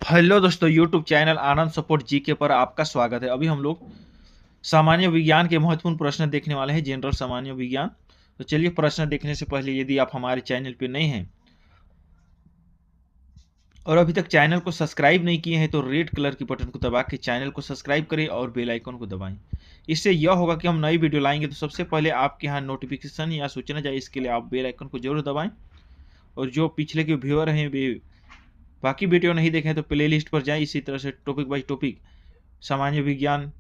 Hello दोस्तों, YouTube channel आनंद support GK पर आपका स्वागत है। अभी हम लोग सामान्य विज्ञान के महत्वपूर्ण प्रश्न देखने वाले हैं, जनरल सामान्य विज्ञान। तो चलिए, प्रश्न देखने से पहले यदि आप हमारे चैनल पे नए हैं और अभी तक चैनल को सब्सक्राइब नहीं किए हैं तो रेड कलर की बटन को दबा के चैनल को सब्सक्राइब करें और बेल आइकन को दबाएं। इससे यह होगा कि हम नई वीडियो लाएंगे तो सबसे पहले आपके यहाँ नोटिफिकेशन या सूचना जाए। इसके लिए आप बेल आइकन को जरूर दबाएं। और जो पिछले के व्यूअर हैं वे बाकी वीडियो नहीं देखें तो प्ले लिस्ट पर जाएं। इसी तरह से टॉपिक बाई टॉपिक सामान्य विज्ञान,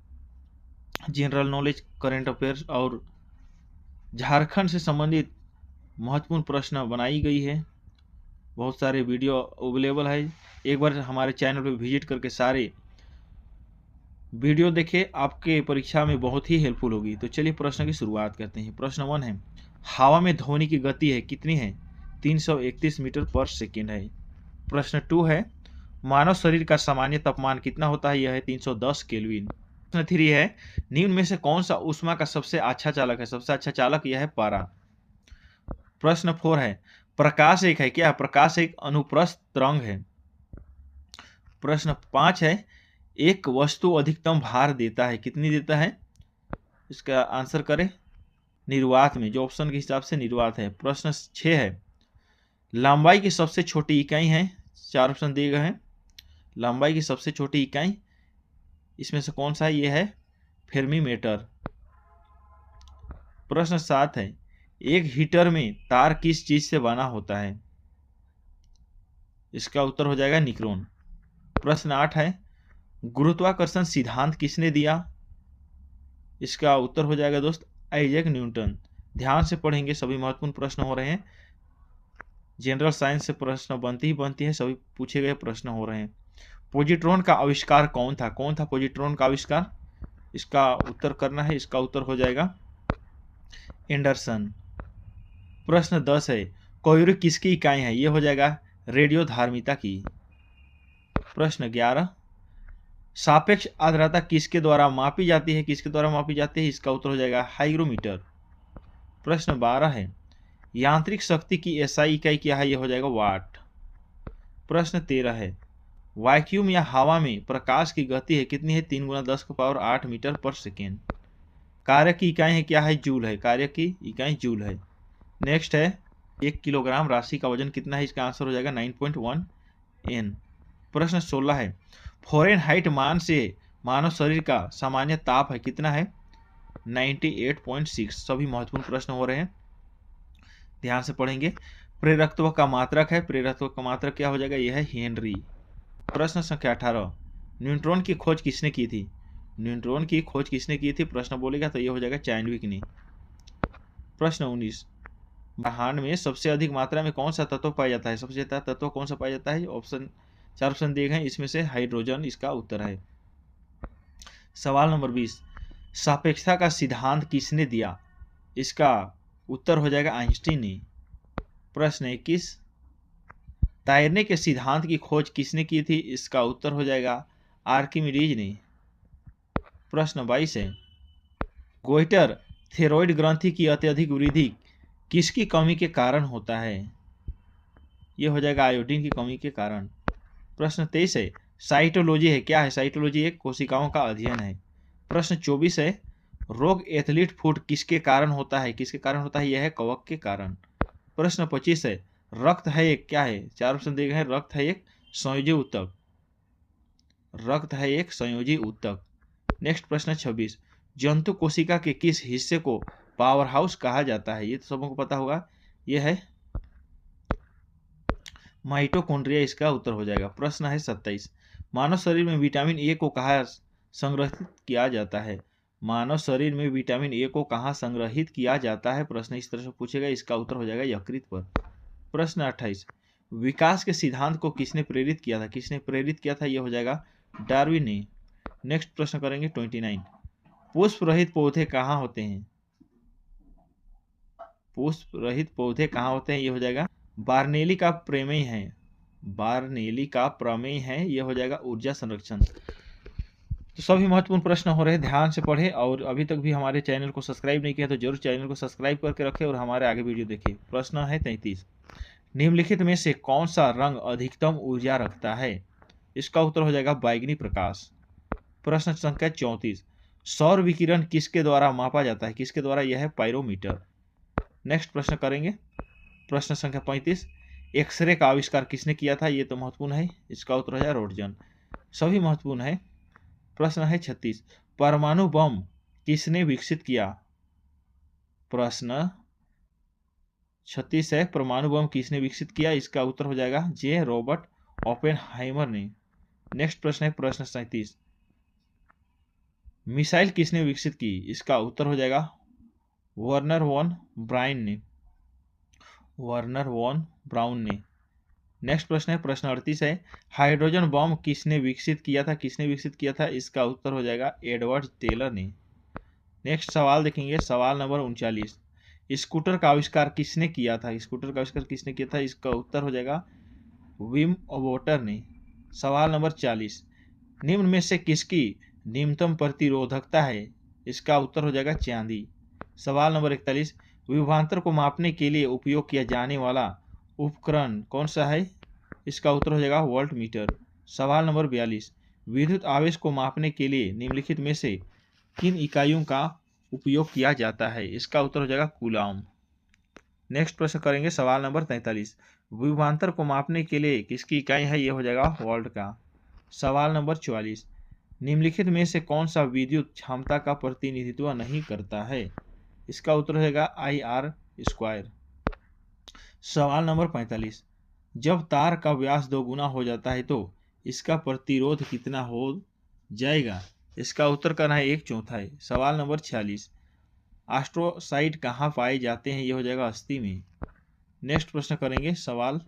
जनरल नॉलेज, करंट अफेयर्स और झारखंड से संबंधित महत्वपूर्ण प्रश्न बनाई गई है। बहुत सारे वीडियो अवेलेबल है। एक बार हमारे चैनल पर विजिट करके सारे वीडियो देखें, आपके परीक्षा में बहुत ही हेल्पफुल होगी। तो चलिए प्रश्न की शुरुआत करते हैं। प्रश्न 1 है, हवा में ध्वनि की गति है कितनी है? 331 मीटर पर सेकेंड है। प्रश्न 2 है, मानव शरीर का सामान्य तापमान कितना होता है? यह है 310 केल्विन। प्रश्न 3 है, निम्न में से कौन सा ऊष्मा का सबसे अच्छा चालक है? सबसे अच्छा चालक यह है पारा। प्रश्न 4 है, प्रकाश एक है क्या? प्रकाश एक अनुप्रस्थ तरंग है। प्रश्न 5 है, एक वस्तु अधिकतम भार देता है कितनी देता है? इसका आंसर करें निर्वात में, जो ऑप्शन के हिसाब से निर्वात है। प्रश्न 6 है, लंबाई की सबसे छोटी इकाई है? 4 ऑप्शन दिए गए हैं। लंबाई की सबसे छोटी इकाई इसमें से कौन सा है? यह है फेर्मीमीटर। प्रश्न 7 है, एक हीटर में तार किस चीज से बना होता है? इसका उत्तर हो जाएगा निक्रोन। प्रश्न 8 है, गुरुत्वाकर्षण सिद्धांत किसने दिया? इसका उत्तर हो जाएगा दोस्त आइजैक न्यूटन। ध्यान से पढ़ेंगे, सभी महत्वपूर्ण प्रश्न हो रहे हैं। जनरल साइंस से प्रश्न बनती है, सभी पूछे गए प्रश्न हो रहे हैं। पॉजिट्रॉन का आविष्कार कौन था? कौन था पॉजिट्रॉन का आविष्कार? इसका उत्तर करना है। इसका उत्तर हो जाएगा एंडरसन। प्रश्न 10 है, क्यूरी किसकी इकाई है? यह हो जाएगा रेडियोधार्मिता की। प्रश्न 11, सापेक्ष आर्द्रता किसके द्वारा मापी जाती है? किसके द्वारा मापी जाती है? इसका उत्तर हो जाएगा हाइग्रोमीटर। प्रश्न 12 है, यांत्रिक शक्ति की एसआई इकाई क्या है? यह हो जाएगा वाट। प्रश्न 13 है, वैक्यूम या हवा में प्रकाश की गति है कितनी है? 3 × 10⁸ मीटर पर सेकेंड। कार्य की इकाई है क्या है? जूल है। कार्य की इकाई जूल है। नेक्स्ट है, 1 किलोग्राम राशि का वजन कितना है? इसका आंसर हो जाएगा 9.1 N। प्रश्न 16 है, फ़ारेनहाइट मान से मानव शरीर का सामान्य ताप है कितना है? 98.6। सभी महत्वपूर्ण प्रश्न हो रहे हैं, ध्यान से पढ़ेंगे। प्रेरकत्व का मात्रक है। प्रेरकत्व का मात्रक क्या हो जाएगा? यह है हेनरी। प्रश्न संख्या 18, न्यूट्रॉन की खोज किसने की थी? न्यूट्रॉन की खोज किसने की थी? प्रश्न बोलेगा तो यह हो जाएगा चैडविक ने। प्रश्न 19, ब्रह्मांड में सबसे अधिक मात्रा में कौन सा तत्व पाया जाता है? सबसे ज्यादा तत्व कौन सा पाया जाता है? ऑप्शन 4 ऑप्शन दिए गए हैं, इसमें से हाइड्रोजन इसका उत्तर है। सवाल नंबर 20, सापेक्षता का सिद्धांत किसने दिया? इसका उत्तर हो जाएगा आइंस्टीन ने। प्रश्न 21, तैरने के सिद्धांत की खोज किसने की थी? इसका उत्तर हो जाएगा आर्किमिडीज ने। प्रश्न 22 है, गोइटर थेरोइड ग्रंथि की अत्यधिक वृद्धि किसकी कमी के कारण होता है? यह हो जाएगा आयोडीन की कमी के कारण। प्रश्न 23 है, साइटोलॉजी है क्या है? साइटोलॉजी एक कोशिकाओं का अध्ययन है। प्रश्न 24 है, रोग एथलीट फुट किसके कारण होता है? किसके कारण होता है? यह है कवक के कारण। प्रश्न 25 है, रक्त है एक क्या है? 4 ऑप्शन दिए गए हैं। रक्त है एक संयोजी ऊतक। रक्त है एक संयोजी ऊतक। नेक्स्ट प्रश्न 26, जंतु कोशिका के किस हिस्से को पावर हाउस कहा जाता है? ये तो सबको पता होगा, यह है माइटोकॉन्ड्रिया। इसका उत्तर हो जाएगा। प्रश्न है 27, मानव शरीर में विटामिन ए को कहाँ संग्रहित किया जाता है? मानव शरीर में विटामिन ए को कहाँ संग्रहित किया जाता है? प्रश्न इस तरह से पूछेगा, इसका उत्तर हो जाएगा यकृत पर। प्रश्न 28, विकास के सिद्धांत को किसने प्रेरित किया था? किसने प्रेरित किया था? यह हो जाएगा डार्विन ने। नेक्स्ट प्रश्न करेंगे 29, पुष्प रहित पौधे कहाँ होते हैं? पुष्प रहित पौधे कहाँ होते हैं? यह हो जाएगा बार्नेली का प्रमेय है। बार्नेली का प्रमेय है, यह हो जाएगा ऊर्जा संरक्षण। तो सभी महत्वपूर्ण प्रश्न हो रहे हैं, ध्यान से पढ़े। और अभी तक भी हमारे चैनल को सब्सक्राइब नहीं किया तो जरूर चैनल को सब्सक्राइब करके रखें और हमारे आगे वीडियो देखिए। प्रश्न है 33, निम्नलिखित में से कौन सा रंग अधिकतम ऊर्जा रखता है? इसका उत्तर हो जाएगा बैगनी प्रकाश। प्रश्न संख्या 34, सौर विकिरण किसके द्वारा मापा जाता है? किसके द्वारा? यह है पायरोमीटर। नेक्स्ट प्रश्न करेंगे प्रश्न संख्या 35, एक्सरे का आविष्कार किसने किया था? ये तो महत्वपूर्ण है, इसका उत्तर हो जाएगा रोटजन। सभी महत्वपूर्ण है। प्रश्न है 36, परमाणु बम किसने विकसित किया? प्रश्न 36 है, परमाणु बम किसने विकसित किया? इसका उत्तर हो जाएगा जे रॉबर्ट ओपेनहाइमर ने। नेक्स्ट प्रश्न है प्रश्न 37, मिसाइल किसने विकसित की? इसका उत्तर हो जाएगा वर्नर वॉन ब्राउन ने। वर्नर वॉन ब्राउन ने। नेक्स्ट प्रश्न है प्रश्न 38 है, हाइड्रोजन बम किसने विकसित किया था? किसने विकसित किया था? इसका उत्तर हो जाएगा एडवर्ड टेलर ने। नेक्स्ट सवाल देखेंगे, सवाल नंबर 39, स्कूटर का आविष्कार किसने किया था? स्कूटर का आविष्कार किसने किया था? इसका उत्तर हो जाएगा विम वोटर ने। सवाल नंबर 40, निम्न में से किसकी निम्नतम प्रतिरोधकता है? इसका उत्तर हो जाएगा चांदी। सवाल नंबर 41, विभवांतर को मापने के लिए उपयोग किया जाने वाला उपकरण कौन सा है? इसका उत्तर हो जाएगा वोल्ट मीटर। सवाल नंबर 42, विद्युत आवेश को मापने के लिए निम्नलिखित में से किन इकाइयों का उपयोग किया जाता है? इसका उत्तर हो जाएगा कूलाम। नेक्स्ट प्रश्न करेंगे सवाल नंबर 43, विभवांतर को मापने के लिए किसकी इकाई है? ये हो जाएगा वोल्ट का। सवाल नंबर 44, निम्नलिखित में से कौन सा विद्युत क्षमता का प्रतिनिधित्व नहीं करता है? इसका उत्तर हो जाएगा IR²। सवाल नंबर 45, जब तार का व्यास 2 गुना हो जाता है तो इसका प्रतिरोध कितना हो जाएगा? इसका उत्तर करना है 1/4। सवाल नंबर 46, एस्ट्रोसाइट कहाँ पाए जाते हैं? ये हो जाएगा अस्थि में। नेक्स्ट प्रश्न करेंगे सवाल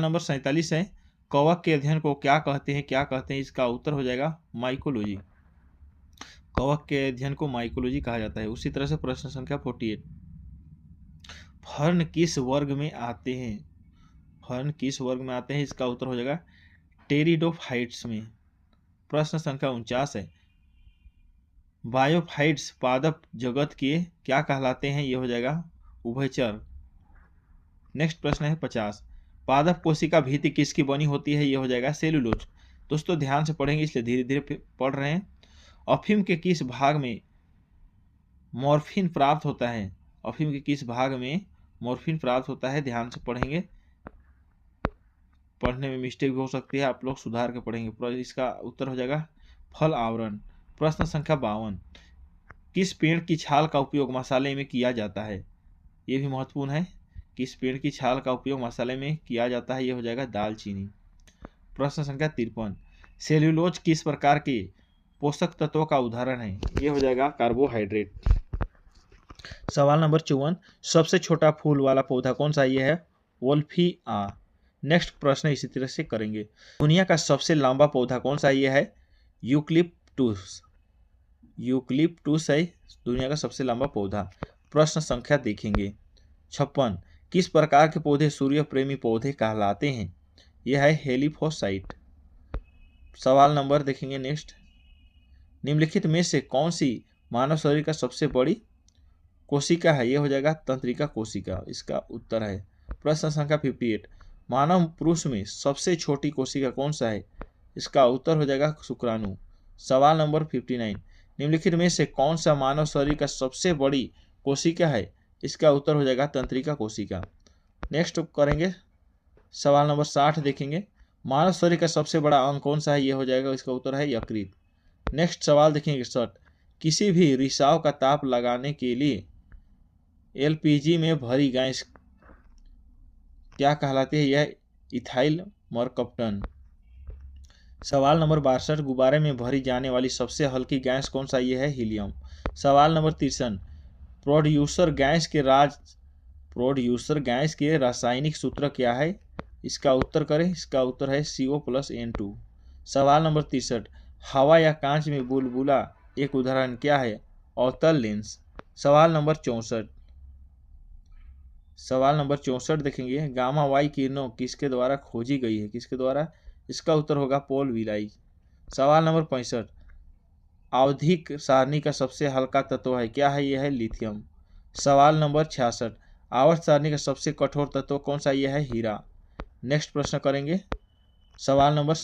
नंबर 47 है, कवक के अध्ययन को क्या कहते हैं? क्या कहते हैं? इसका उत्तर हो जाएगा माइकोलॉजी। कवक के अध्ययन को माइकोलॉजी कहा जाता है। उसी तरह से प्रश्न संख्या 48, फर्न किस वर्ग में आते हैं? फर्न किस वर्ग में आते हैं? इसका उत्तर हो जाएगा टेरिडोफाइट्स में। प्रश्न संख्या 49 है, बायोफाइट्स पादप जगत के क्या कहलाते हैं? ये हो जाएगा उभयचर। नेक्स्ट प्रश्न है 50, पादप कोशिका भित्ति किसकी बनी होती है? ये हो जाएगा सेलुलोज। दोस्तों ध्यान से पढ़ेंगे इसलिए धीरे धीरे पढ़ रहे हैं। अफीम के किस भाग में मॉर्फिन प्राप्त होता है? अफीम के किस भाग में मॉर्फिन प्राप्त होता है? ध्यान से पढ़ेंगे, पढ़ने में मिस्टेक भी हो सकती है, आप लोग सुधार के पढ़ेंगे। इसका उत्तर हो जाएगा फल आवरण। प्रश्न संख्या 52, किस पेड़ की छाल का उपयोग मसाले में किया जाता है? ये भी महत्वपूर्ण है, किस पेड़ की छाल का उपयोग मसाले में किया जाता है? ये हो जाएगा दालचीनी। प्रश्न संख्या 53, सेल्यूलोज किस प्रकार के पोषक तत्वों का उदाहरण है? ये हो जाएगा कार्बोहाइड्रेट। सवाल नंबर 54, सबसे छोटा फूल वाला पौधा कौन सा? ये है वोल्फिया। नेक्स्ट प्रश्न इसी तरह से करेंगे, दुनिया का सबसे लंबा पौधा कौन सा? ये है यूकलिप्टुस। यूकलिप्टुस है दुनिया का सबसे लंबा पौधा। प्रश्न संख्या देखेंगे 56, किस प्रकार के पौधे सूर्य प्रेमी पौधे कहलाते हैं? यह है हेलिफोसाइट। सवाल नंबर देखेंगे नेक्स्ट, निम्नलिखित में से कौन सी मानव शरीर का सबसे बड़ी कोशिका है? यह हो जाएगा तंत्रिका कोशिका, इसका उत्तर है। प्रश्न संख्या 58, मानव पुरुष में सबसे छोटी कोशिका कौन सा है? इसका उत्तर हो जाएगा शुक्राणु। सवाल नंबर 59, निम्नलिखित में से कौन सा मानव शरीर का सबसे बड़ी कोशिका है? इसका उत्तर हो जाएगा तंत्रिका कोशिका। नेक्स्ट करेंगे सवाल नंबर 60 देखेंगे, मानव शरीर का सबसे बड़ा अंग कौन सा है? यह हो जाएगा, इसका उत्तर है यकृत। नेक्स्ट सवाल देखेंगे 61, किसी भी रिसाव का ताप लगाने के लिए LPG में भरी गैस क्या कहलाती है? यह इथाइल मरकप्टन। सवाल नंबर 62, गुब्बारे में भरी जाने वाली सबसे हल्की गैस कौन सा? यह है हीलियम। सवाल नंबर 63, प्रोड्यूसर गैस के रासायनिक सूत्र क्या है? इसका उत्तर करें, इसका उत्तर है CO+N2। सवाल नंबर 63, हवा या कांच में बुलबुला एक उदाहरण क्या है? अवतल लेंस। सवाल नंबर 64 देखेंगे, गामा वाई किरणों किसके द्वारा खोजी गई है? किसके द्वारा? इसका उत्तर होगा पॉल विलाई। सवाल नंबर 65, आवधिक सारणी का सबसे हल्का तत्व है? क्या है? यह है लिथियम। सवाल नंबर 66, आवर्त सारणी का सबसे कठोर तत्व कौन सा? यह है हीरा। नेक्स्ट प्रश्न करेंगे सवाल नंबर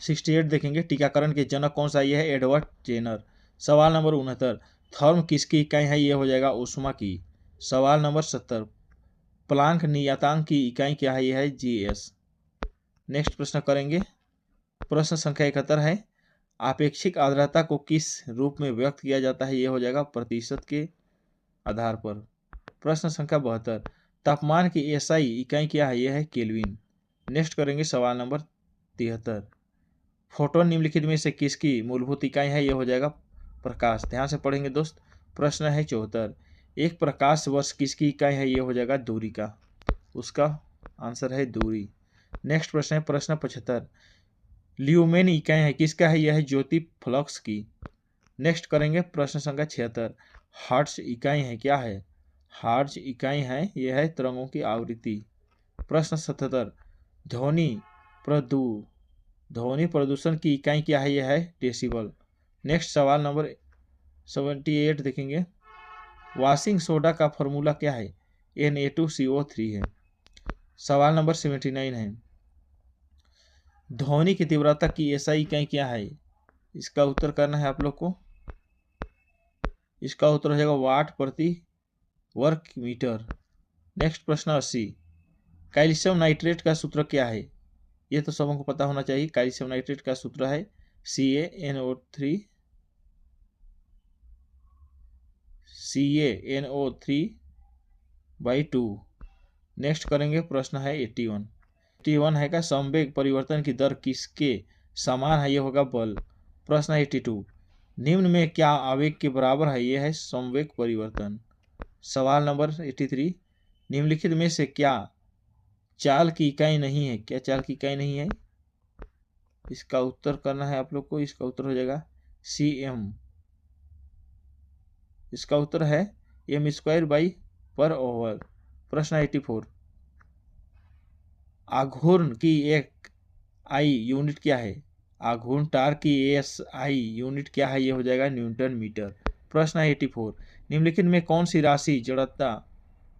68 देखेंगे, टीकाकरण के जनक कौन सा, ये है एडवर्ड जेनर। सवाल नंबर 69, थर्म किसकी इकाई है, ये हो जाएगा ऊष्मा की। सवाल नंबर 70, प्लांक नियतांक की इकाई क्या है, ये है जीएस। नेक्स्ट प्रश्न करेंगे, प्रश्न संख्या 71 है, आपेक्षिक आर्द्रता को किस रूप में व्यक्त किया जाता है, ये हो जाएगा प्रतिशत के आधार पर। प्रश्न संख्या 72, तापमान की एसआई इकाई क्या है, यह है केल्विन। नेक्स्ट करेंगे सवाल नंबर 73, फोटोन निम्नलिखित में से किसकी मूलभूत इकाई है, यह हो जाएगा प्रकाश। ध्यान से पढ़ेंगे दोस्त। प्रश्न है 74, एक प्रकाश वर्ष किसकी इकाई है, यह हो जाएगा दूरी का। उसका आंसर है दूरी। नेक्स्ट प्रश्न है प्रश्न 75, ल्यूमेन इकाई है किसका है, यह है ज्योति फ्लक्स की। नेक्स्ट करेंगे प्रश्न संख्या 76, हर्ट्ज इकाई है क्या है, हर्ट्ज इकाई है यह है तरंगों की आवृत्ति। प्रश्न 77, ध्वनि प्रदूषण की इकाई क्या है, यह है डेसिबल। नेक्स्ट सवाल नंबर 78 देखेंगे, वॉशिंग सोडा का फॉर्मूला क्या है, Na2CO3 है। सवाल नंबर 79 है, ध्वनि की तीव्रता की एसआई इकाई क्या है, इसका उत्तर करना है आप लोग को। इसका उत्तर हो जाएगा वाट प्रति वर्ग मीटर। नेक्स्ट प्रश्न 80, कैल्शियम नाइट्रेट का सूत्र क्या है, ये तो सबको पता होना चाहिए। कैल्शियम नाइट्रेट का सूत्र है CaNO3/2। नेक्स्ट करेंगे प्रश्न है 81 है का संवेग परिवर्तन की दर किसके समान है, ये होगा बल। प्रश्न है 82, निम्न में क्या आवेग के बराबर है, यह है संवेग परिवर्तन। सवाल नंबर 83, निम्नलिखित में से क्या चाल की इकाई नहीं है, क्या चाल की इकाई नहीं है, इसका उत्तर करना है आप लोग को। इसका उत्तर हो जाएगा cm। इसका उत्तर है m²/पर। प्रश्न 84, आघूर्ण की एक आई यूनिट क्या है, आघूर्ण टार की एसआई यूनिट क्या है, ये हो जाएगा न्यूटन मीटर। प्रश्न 84, निम्नलिखित में कौन सी राशि जड़ता,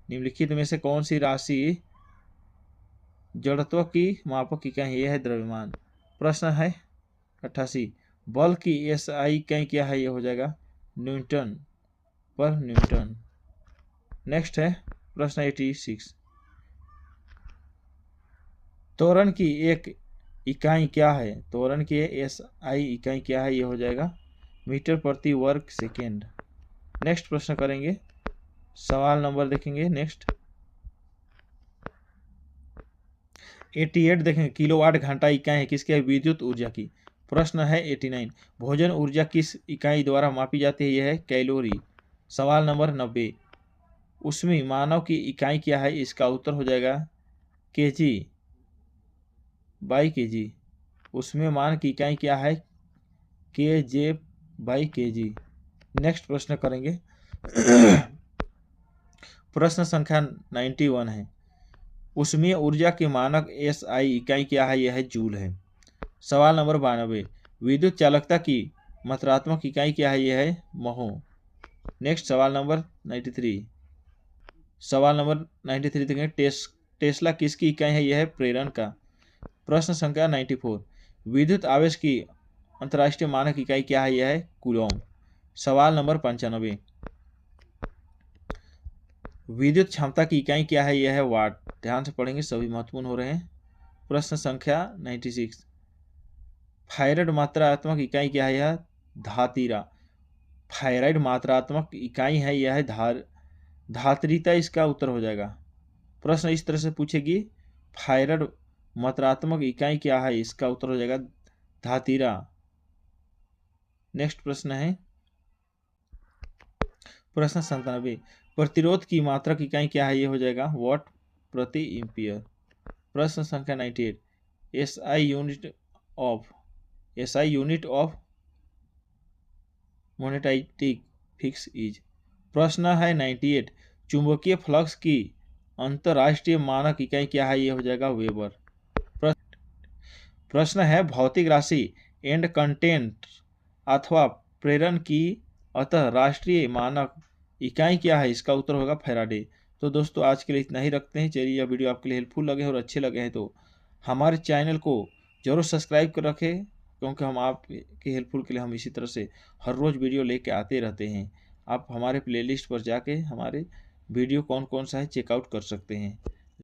निम्नलिखित में से कौन सी राशि जड़त्व की मापक इकाई है, यह है द्रव्यमान। प्रश्न है 88, बल की एसआई इकाई क्या है, यह हो जाएगा न्यूटन। नेक्स्ट है प्रश्न 86, त्वरण की एक इकाई क्या है, त्वरण की एसआई इकाई क्या है, यह हो जाएगा मीटर प्रति वर्ग सेकेंड। नेक्स्ट प्रश्न करेंगे, सवाल नंबर देखेंगे नेक्स्ट 88 देखेंगे, किलोवाट घंटा इकाई है किसकी है, विद्युत ऊर्जा की। प्रश्न है 89, भोजन ऊर्जा किस इकाई द्वारा मापी जाती है, यह है कैलोरी। सवाल नंबर 90, उसमें मानव की इकाई क्या है, इसका उत्तर हो जाएगा kg/kg। उसमें मान की इकाई क्या है, kJ/kg। नेक्स्ट प्रश्न करेंगे प्रश्न संख्या 91 है, उसमें ऊर्जा की मानक एसआई इकाई क्या है, यह है जूल है। सवाल नंबर 92, विद्युत चालकता की मात्रात्मक इकाई क्या है, यह है महो। नेक्स्ट सवाल नंबर 93 देखेंगे, टेस्ला किसकी इकाई है, यह है प्रेरण का। प्रश्न संख्या 94, विद्युत आवेश की अंतर्राष्ट्रीय मानक इकाई क्या है, यह है कूलॉम। सवाल नंबर 95, विद्युत क्षमता की इकाई क्या है, यह है वाट। ध्यान से पढ़ेंगे, सभी महत्वपूर्ण हो रहे हैं। प्रश्न संख्या 96, थायराइड मात्रात्मक इकाई क्या है, यह धातीरा। थायराइड मात्रात्मक इकाई है, यह है धात्रिता, इसका उत्तर हो जाएगा। प्रश्न इस तरह से पूछेगी, थायराइड मात्रात्मक इकाई क्या है, इसका उत्तर हो जाएगा धातीरा। नेक्स्ट प्रश्न है प्रश्न 97, प्रतिरोध की मात्रक इकाई क्या है, यह हो जाएगा वाट प्रति एम्पियर। प्रश्न संख्या 98, SI unit of magnetic flux is. प्रश्न है 98, चुंबकीय फ्लक्स की अंतरराष्ट्रीय मानक इकाई क्या है, यह हो जाएगा वेबर। प्रश्न है भौतिक राशि एंड कंटेंट अथवा प्रेरण की अतः राष्ट्रीय मानक इकाई क्या है, इसका उत्तर होगा फैराडे। तो दोस्तों आज के लिए इतना ही रखते हैं। चलिए यह वीडियो आपके लिए हेल्पफुल लगे और अच्छे लगे हैं तो हमारे चैनल को जरूर सब्सक्राइब कर रखें, क्योंकि हम आपके हेल्पफुल के लिए हम इसी तरह से हर रोज़ वीडियो लेके आते रहते हैं। आप हमारे प्लेलिस्ट पर जाके हमारे वीडियो कौन कौन सा है चेकआउट कर सकते हैं।